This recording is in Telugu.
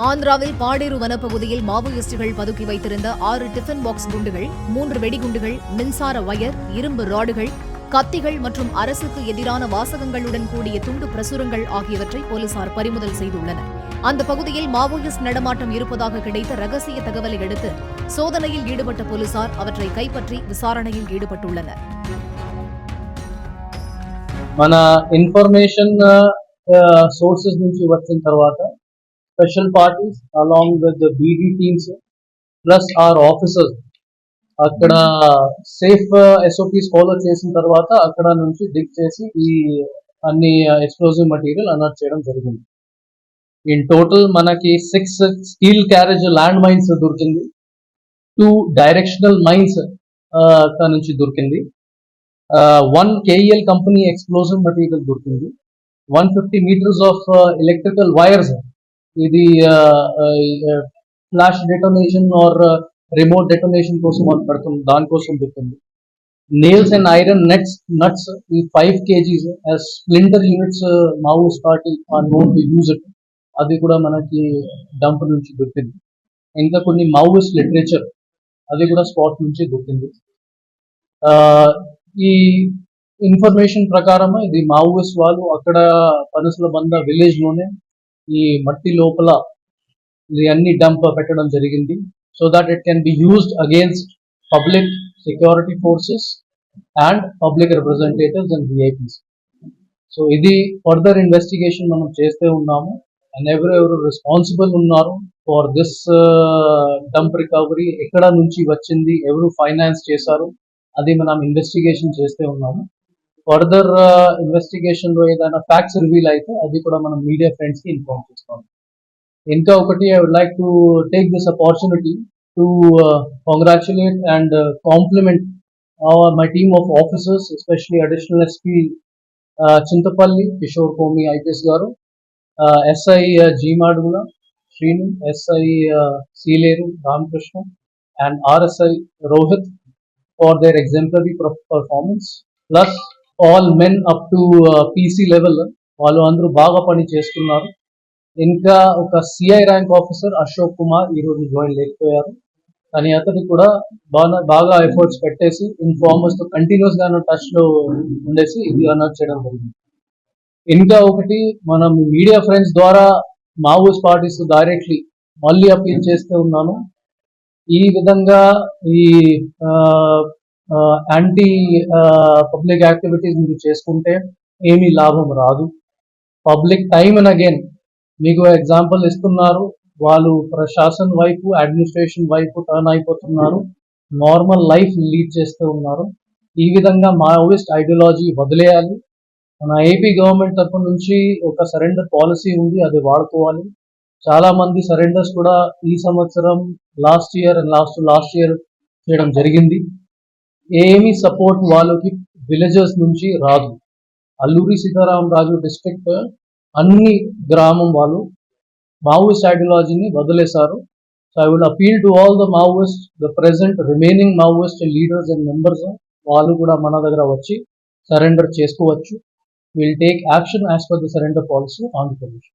ஆந்திராவில் பாடேரு வனப்பகுதியில் மாவோயிஸ்டுகள் பதுக்கி வைத்திருந்த 6 டிஃபன் பாக்ஸ் குண்டுகள், 3 வெடிகுண்டுகள், மின்சார வயர், இரும்பு ராடுகள், கத்திகள் மற்றும் அரசுக்கு எதிரான வாசகங்களுடன் கூடிய துண்டு பிரசுரங்கள் ஆகியவற்றை போலீசார் பறிமுதல் செய்துள்ளனர். அந்த பகுதியில் மாவோயிஸ்ட் நடமாட்டம் இருப்பதாக கிடைத்த ரகசிய தகவலை அடுத்து சோதனையில் ஈடுபட்ட போலீசார் அவற்றை கைப்பற்றி விசாரணையில் ஈடுபட்டுள்ளனர். మన ఇన్ఫర్మేషన్ సోర్సెస్ నుంచి వచ్చిన తర్వాత special parties along with the BD teams plus or officers అక్కడ సేఫ్ ఎస్ఓపీస్ ఫాలో చేసిన తర్వాత అక్కడ నుంచి డిగ్ చేసి ఈ అన్ని ఎక్స్ప్లోజివ్ మెటీరియల్ అనౌన్స్ చేయడం జరిగింది. ఇన్ టోటల్ మనకి 6 స్టీల్ క్యారేజ్ ల్యాండ్ మైన్స్ దొరికింది, 2 డైరెక్షనల్ మైన్స్ అక్కడ నుంచి దొరికింది, 1 KEL కంపెనీ ఎక్స్ప్లోజివ్ మెటీరియల్ దొరికింది, 150 meters ఆఫ్ ఎలక్ట్రికల్ వైర్స్, ఇది flash detonation are remote detonation కోసం పడుతుంది, దానికోసం దొరికింది. నేల్స్ అండ్ ఐరన్ నట్స్ ఈ 5 kgs as splinter units Maoist party or known to use it, అది కూడా మనకి డంప్ నుంచి దొరికింది. ఇంకా కొన్ని మావోయిస్ట్ లిటరేచర్ అది కూడా స్పాట్ నుంచి దొరికింది. ఈ ఇన్ఫర్మేషన్ ప్రకారం ఇది మావోయిస్ట్ వాళ్ళు అక్కడ పనసల బంద విలేజ్ లోనే ఈ మట్టి లోపల ఇది అన్ని డంప్ పెట్టడం జరిగింది, so that it can be used against public security forces and public representatives and VIPs. So ఇది ఫర్దర్ ఇన్వెస్టిగేషన్ మనం చేస్తూ ఉన్నాము. అండ్ ఎవరెవరు రెస్పాన్సిబుల్ ఉన్నారు ఫర్ దిస్ డంప్ రికవరీ, ఎక్కడ నుంచి వచ్చింది, ఎవరు ఫైనాన్స్ చేశారు, అది మనం ఇన్వెస్టిగేషన్ చేస్తూ ఉన్నాము. ఫర్దర్ ఇన్వెస్టిగేషన్ లో ఏదైనా ఫ్యాక్ట్స్ రివీల్ అయితే అది కూడా మనం మీడియా ఫ్రెండ్స్ కి ఇన్ఫార్మ్ చేస్తాం. ఇంకా ఒకటి, I would like to take this opportunity to congratulate and compliment my team of officers, especially additional SP Chintapalli Kishore Komi IPS garu, SI G Madugula Srinu, SI Sileru Ramakrishna and RSI Rohit for their exemplary performance, plus all men up to PC level వాళ్ళు అందరూ బాగా పని చేస్తున్నారు. ఇంకా ఒక CI rank officer Ashok Kumar ఈరోజు జాయిన్ లేకపోయారు, కానీ అతనికి కూడా బాగా ఎఫర్ట్స్ పెట్టేసి ఇన్ఫార్మర్స్ తో కంటిన్యూస్ గా టచ్ లో ఉండేసి ఇది అనౌన్స్ చేయడం జరిగింది. ఇంకా ఒకటి, మనం మీడియా ఫ్రెండ్స్ ద్వారా మావోయిస్ట్ పార్టీస్ డైరెక్ట్లీ మళ్ళీ అపీల్ చేస్తూ ఉన్నాను. ఈ విధంగా ఈ యాంటీ పబ్లిక్ యాక్టివిటీస్ మీరు చేసుకుంటే ఏమీ లాభం రాదు. పబ్లిక్ టైమ్ అండ్ అగైన్ మీకు ఎగ్జాంపుల్ ఇస్తున్నారు, వాళ్ళు ప్రశాసన వైపు అడ్మినిస్ట్రేషన్ వైపు టర్న్ అయిపోతున్నారు, నార్మల్ లైఫ్ లీడ్ చేస్తూ ఉన్నారు. ఈ విధంగా మావోయిస్ట్ ఐడియాలజీ వదిలేయాలి. మన ఏపీ గవర్నమెంట్ తరఫు నుంచి ఒక సరెండర్ పాలసీ ఉంది, అది వాడుకోవాలి. చాలా మంది సరెండర్స్ కూడా ఈ సంవత్సరం లాస్ట్ ఇయర్ చేయడం జరిగింది. ఏమీ సపోర్ట్ వాళ్ళకి విలేజెస్ నుంచి రాదు. అల్లూరి సీతారామరాజు డిస్ట్రిక్ట్ అన్ని గ్రామం వాళ్ళు మావోయిస్ట్ ఐడియాలజీని వదిలేశారు. So I would appeal to all the Maoist, the present remaining Maoist leaders and members, వాళ్ళు కూడా మన దగ్గర వచ్చి సరెండర్ చేసుకోవచ్చు. Will take action as per the surrender policy Andhra Pradesh.